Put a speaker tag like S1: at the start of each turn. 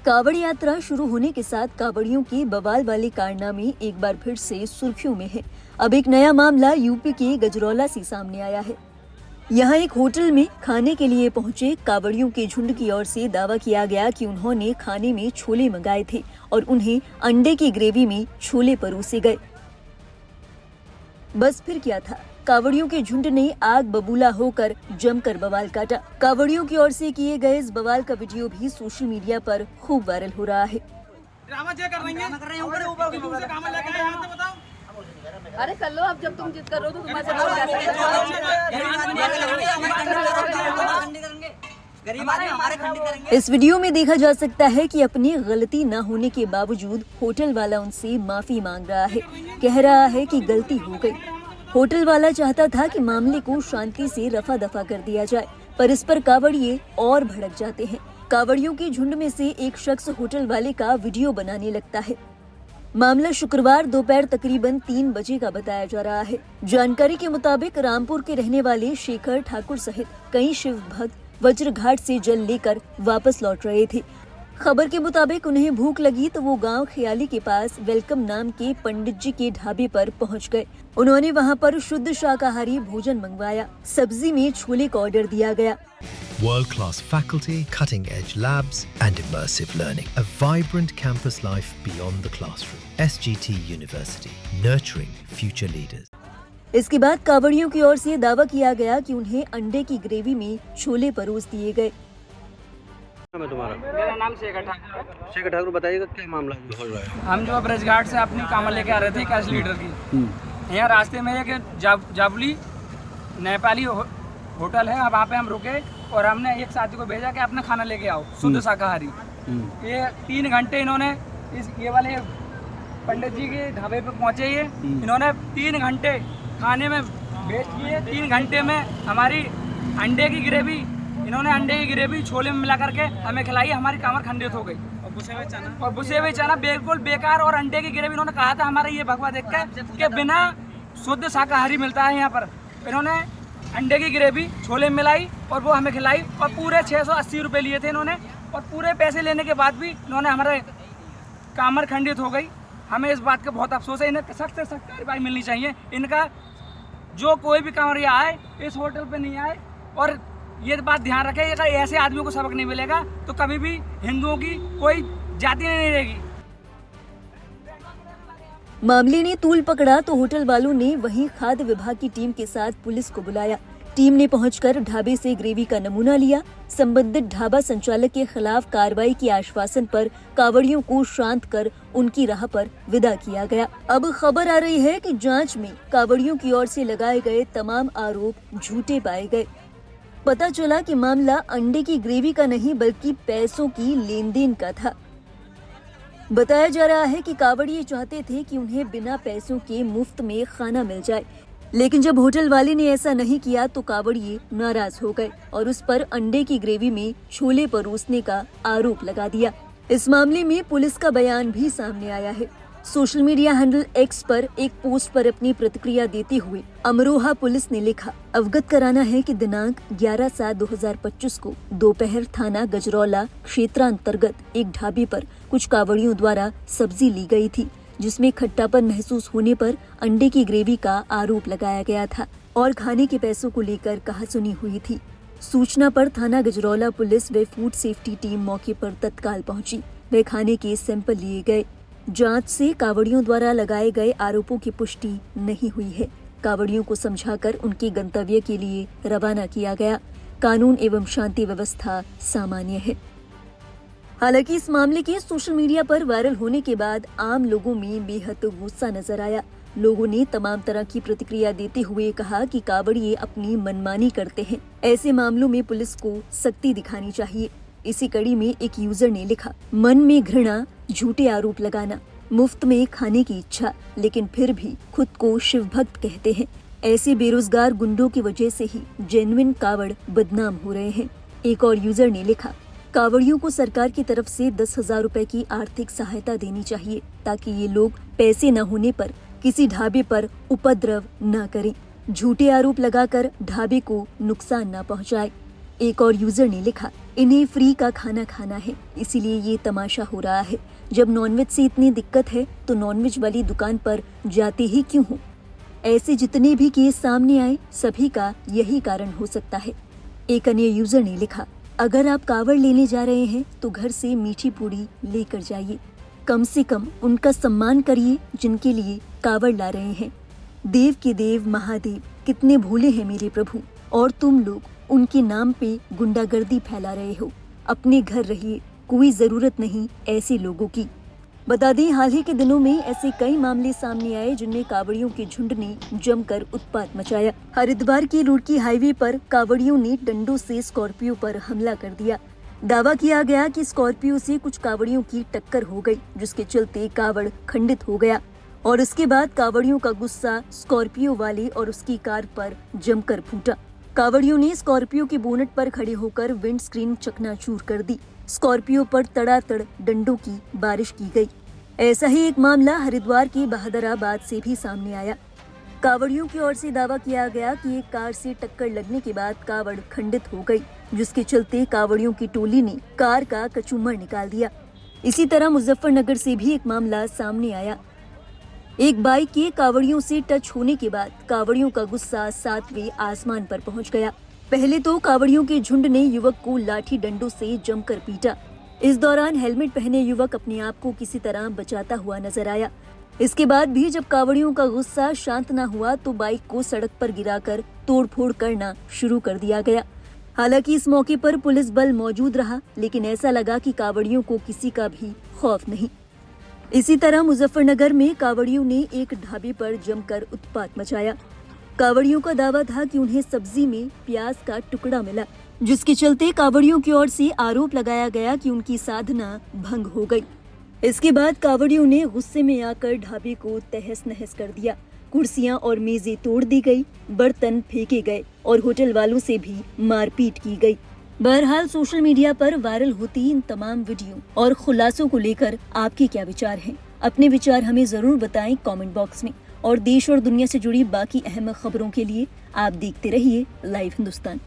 S1: कावड़ यात्रा शुरू होने के साथ कावड़ियों के बवाल वाले कारनामे एक बार फिर से सुर्खियों में है। अब एक नया मामला यूपी के गजरौला से सामने आया है। यहाँ एक होटल में खाने के लिए पहुंचे कावड़ियों के झुंड की ओर से दावा किया गया कि उन्होंने खाने में छोले मंगाए थे और उन्हें अंडे की ग्रेवी में छोले परोसे गए। बस फिर क्या था, कावड़ियों के झुंड ने आग बबूला होकर जमकर बवाल काटा। कावड़ियों की ओर से किए गए इस बवाल का वीडियो भी सोशल मीडिया पर खूब वायरल हो रहा है।
S2: अरे कर लो, अब जब तुम जिद कर रहे हो तो तुम्हारे
S1: इस वीडियो में देखा जा सकता है कि अपनी गलती न होने के बावजूद होटल वाला उनसे माफी मांग रहा है। कह रहा है कि गलती हो गई। होटल वाला चाहता था कि मामले को शांति से रफा दफा कर दिया जाए, पर इस पर कावड़िए और भड़क जाते हैं। कावड़ियों के झुंड में से एक शख्स होटल वाले का वीडियो बनाने लगता है। मामला शुक्रवार दोपहर तकरीबन 3 बजे का बताया जा रहा है। जानकारी के मुताबिक रामपुर के रहने वाले शेखर ठाकुर सहित कई शिव भक्त वज्रघाट से जल लेकर वापस लौट रहे थे। खबर के मुताबिक उन्हें भूख लगी तो वो गांव खियाली के पास वेलकम नाम के पंडित जी के ढाबे पर पहुंच गए। उन्होंने वहां पर शुद्ध शाकाहारी भोजन मंगवाया। सब्जी में छोले का ऑर्डर दिया गया।
S3: World-class faculty, cutting-edge labs and immersive learning. A vibrant campus life beyond the classroom. SGT University, nurturing future leaders.
S1: इसके बाद कावड़ियों की ओर से दावा किया गया कि उन्हें अंडे की ग्रेवी में छोले परोस दिए गए।
S4: नाम है तुम्हारा?
S5: मेरा नाम शेखर ठाकुर है।
S4: शेखर ठाकुर, बताइएगा क्या मामला हो रहा है?
S5: हम जो ब्रजघाट से अपनी कामल लेके आ रहे थे कैश लीडर की। यहाँ रास्ते में एक जाबली नेपाली होटल है, वहाँ पे हम रुके और हमने एक साथी को भेजा कि अपना खाना लेके आओ शुद्ध शाकाहारी। ये 3 घंटे इन्होंने ये वाले पंडित जी के ढाबे पे पहुँचे। ये इन्होंने 3 घंटे खाने में वेट किए। 3 घंटे में हमारी अंडे की ग्रेवी, इन्होंने अंडे की ग्रेवी छोले में मिला करके हमें खिलाई। हमारी कमर खंडित हो गई। और बुसे हुए चना बिल्कुल बेकार, और अंडे की ग्रेवी इन्होंने कहा था हमारा ये भगवा देख के बिना शुद्ध शाकाहारी मिलता है यहाँ पर। इन्होंने अंडे की ग्रेवी छोले में मिलाई और वो हमें खिलाई और पूरे 680 रुपये लिए थे इन्होंने। और पूरे पैसे लेने के बाद भी इन्होंने हमारे कमर खंडित हो गई। हमें इस बात का बहुत अफसोस है। इन्हें सख्त से सख्त कार्रवाई मिलनी चाहिए। इनका जो कोई भी कांवड़िया आए इस होटल पे नहीं आए। और ये बात ध्यान रखें, अगर ऐसे आदमियों को सबक नहीं मिलेगा तो कभी भी हिंदुओं की कोई जाति नहीं रहेगी।
S1: मामले ने तूल पकड़ा तो होटल वालों ने वहीं खाद्य विभाग की टीम के साथ पुलिस को बुलाया। टीम ने पहुंचकर ढाबे से ग्रेवी का नमूना लिया। संबंधित ढाबा संचालक के खिलाफ कार्रवाई के आश्वासन पर कावड़ियों को शांत कर उनकी राह पर विदा किया गया। अब खबर आ रही है कि जांच में कावड़ियों की ओर से लगाए गए तमाम आरोप झूठे पाए गए। पता चला कि मामला अंडे की ग्रेवी का नहीं बल्कि पैसों की लेन देन का था। बताया जा रहा है कि कावड़िए चाहते थे कि उन्हें बिना पैसों के मुफ्त में खाना मिल जाए, लेकिन जब होटल वाले ने ऐसा नहीं किया तो कावड़िए नाराज हो गए और उस पर अंडे की ग्रेवी में छोले परोसने का आरोप लगा दिया। इस मामले में पुलिस का बयान भी सामने आया है। सोशल मीडिया हैंडल एक्स पर एक पोस्ट पर अपनी प्रतिक्रिया देते हुए अमरोहा पुलिस ने लिखा, अवगत कराना है कि दिनांक 11/7/2025 को दोपहर थाना गजरौला क्षेत्रांतर्गत एक ढाबे पर कुछ कावड़ियों द्वारा सब्जी ली गई थी, जिसमें खट्टापन महसूस होने पर अंडे की ग्रेवी का आरोप लगाया गया था और खाने के पैसों को लेकर कहासुनी हुई थी। सूचना पर थाना गजरौला पुलिस व फूड सेफ्टी टीम मौके पर तत्काल पहुंची। वे खाने के सैंपल लिए गए। जांच से कावड़ियों द्वारा लगाए गए आरोपों की पुष्टि नहीं हुई है। कावड़ियों को समझाकर उनके गंतव्य के लिए रवाना किया गया। कानून एवं शांति व्यवस्था सामान्य है। हालांकि इस मामले के सोशल मीडिया पर वायरल होने के बाद आम लोगों में बेहद गुस्सा नजर आया। लोगों ने तमाम तरह की प्रतिक्रिया देते हुए कहा कि कावड़िए अपनी मनमानी करते हैं। ऐसे मामलों में पुलिस को सख्ती दिखानी चाहिए। इसी कड़ी में एक यूजर ने लिखा, मन में घृणा, झूठे आरोप लगाना, मुफ्त में खाने की इच्छा, लेकिन फिर भी खुद को शिव भक्त कहते हैं। ऐसे बेरोजगार गुंडों की वजह से ही जेन्युइन कावड़ बदनाम हो रहे हैं। एक और यूजर ने लिखा, कावड़ियों को सरकार की तरफ से 10,000 रुपए की आर्थिक सहायता देनी चाहिए ताकि ये लोग पैसे न होने पर किसी ढाबे पर उपद्रव न करें, झूठे आरोप लगाकर ढाबे को नुकसान न पहुंचाए। एक और यूजर ने लिखा, इन्हें फ्री का खाना खाना है, इसीलिए ये तमाशा हो रहा है। जब नॉनवेज से इतनी दिक्कत है तो नॉनवेज वाली दुकान पर जाते ही क्यों हो? ऐसे जितने भी केस सामने आए सभी का यही कारण हो सकता है। एक अन्य यूजर ने लिखा, अगर आप कावड़ लेने जा रहे हैं तो घर से मीठी पूड़ी लेकर जाइए, कम से कम उनका सम्मान करिए जिनके लिए कावड़ ला रहे हैं। देव के देव महादेव कितने भोले हैं मेरे प्रभु, और तुम लोग उनके नाम पे गुंडागर्दी फैला रहे हो। अपने घर रहिए, कोई जरूरत नहीं ऐसे लोगों की। बता दें, हाल ही के दिनों में ऐसे कई मामले सामने आए जिनमें कावड़ियों के झुंड ने जमकर उत्पात मचाया। हरिद्वार की रुड़की हाईवे पर कावड़ियों ने डंडों से स्कॉर्पियो पर हमला कर दिया। दावा किया गया कि स्कॉर्पियो से कुछ कावड़ियों की टक्कर हो गई, जिसके चलते कावड़ खंडित हो गया और इसके बाद कावड़ियों का गुस्सा स्कॉर्पियो वाले और उसकी कार पर जमकर फूटा। कावड़ियों ने स्कॉर्पियो के बोनट पर खड़े होकर विंड स्क्रीन चकनाचूर कर दी। स्कॉर्पियो पर तड़ातड़ डंडों की बारिश की गई। ऐसा ही एक मामला हरिद्वार के बहादुराबाद से भी सामने आया। कावड़ियों की ओर से दावा किया गया कि एक कार से टक्कर लगने के बाद कावड़ खंडित हो गई, जिसके चलते कावड़ियों की टोली ने कार का कचूमर निकाल दिया। इसी तरह मुजफ्फरनगर से भी एक मामला सामने आया। एक बाइक के कावड़ियों से टच होने के बाद कावड़ियों का गुस्सा 7वें आसमान पर पहुंच गया। पहले तो कावड़ियों के झुंड ने युवक को लाठी डंडों से जमकर पीटा। इस दौरान हेलमेट पहने युवक अपने आप को किसी तरह बचाता हुआ नजर आया। इसके बाद भी जब कावड़ियों का गुस्सा शांत न हुआ तो बाइक को सड़क पर गिराकर तोड़फोड़ करना शुरू कर दिया गया। हालांकि इस मौके पर पुलिस बल मौजूद रहा, लेकिन ऐसा लगा कि कावड़ियों को किसी का भी खौफ नहीं। इसी तरह मुजफ्फरनगर में कावड़ियों ने एक ढाबे पर जमकर उत्पात मचाया। कावड़ियों का दावा था कि उन्हें सब्जी में प्याज का टुकड़ा मिला, जिसके चलते कावड़ियों की ओर से आरोप लगाया गया कि उनकी साधना भंग हो गई। इसके बाद कावड़ियों ने गुस्से में आकर ढाबे को तहस नहस कर दिया। कुर्सियां और मेजें तोड़ दी गई, बर्तन फेंके गए और होटल वालों से भी मारपीट की गई। बहरहाल सोशल मीडिया पर वायरल होती इन तमाम वीडियो और खुलासों को लेकर आपके क्या विचार हैं? अपने विचार हमें जरूर बताएं कमेंट बॉक्स में। और देश और दुनिया से जुड़ी बाकी अहम खबरों के लिए आप देखते रहिए लाइव हिंदुस्तान।